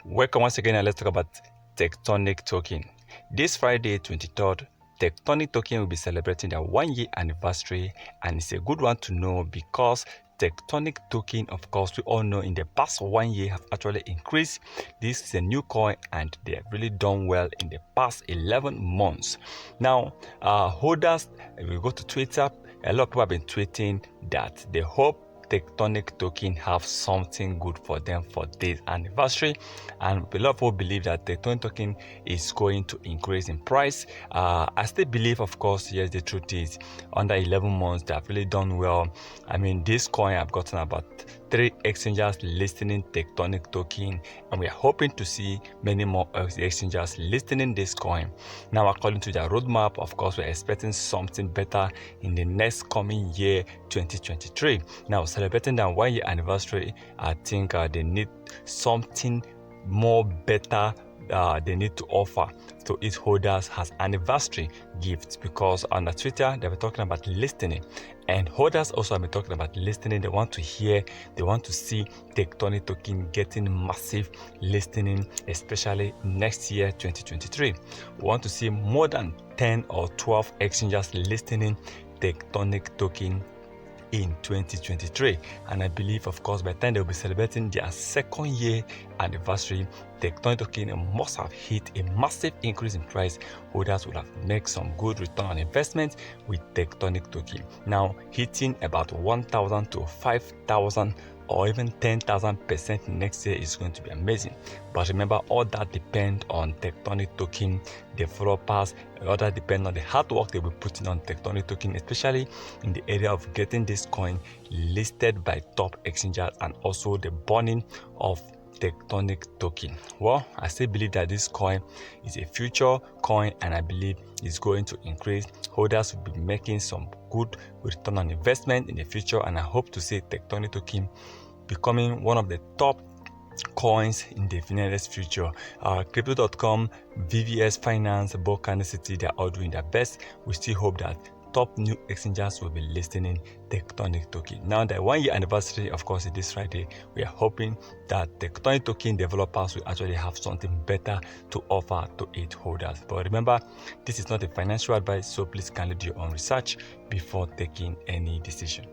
Welcome once again, and let's talk about Tectonic token. This Friday, 23rd, Tectonic token will be celebrating their 1-year anniversary, and it's a good one to know because Tectonic token, of course, we all know in the past 1 year have actually increased. This is a new coin and they have really done well in the past 11 months. Now, holders, if we go to Twitter, a lot of people have been tweeting that they hope Tectonic token have something good for them for this anniversary, and a lot of people believe that Tectonic token is going to increase in price. I still believe, of course, yes, the truth is under 11 months they have really done well. I mean, this coin I've gotten about 3 exchanges listing Tectonic token, and we are hoping to see many more exchanges listing this coin. Now, according to the roadmap, of course, we're expecting something better in the next coming year, 2023. Now, celebrating their 1-year anniversary, I think they need something more better they need to offer to its holders as anniversary gifts, because on the Twitter they were talking about listening, and holders also have been talking about listening. They want to hear, they want to see Tectonic token getting massive listening, especially next year, 2023. We want to see more than 10 or 12 exchanges listening Tectonic token in 2023, and I believe, of course, by the time they'll be celebrating their 2nd year anniversary, Tectonic token must have hit a massive increase in price. Holders will have made some good return on investment with Tectonic token now hitting about 1,000 to 5,000 or even 10,000% next year is going to be amazing. But remember, all that depends on Tectonic token developers. All that depends on the hard work they will be putting on Tectonic token, especially in the area of getting this coin listed by top exchanges and also the burning of Tectonic token. Well, I still believe that this coin is a future coin, and I believe it's going to increase. Holders will be making some good return on investment in the future, and I hope to see Tectonic token becoming one of the top coins in the nearest future. Crypto.com, VVS Finance, Bokan City, they're all doing their best. We still hope that top new exchanges will be listing Tectonic token. Now, the 1-year anniversary, of course, is this Friday. We are hoping that Tectonic token developers will actually have something better to offer to its holders. But remember, this is not a financial advice, so please kindly do your own research before taking any decision.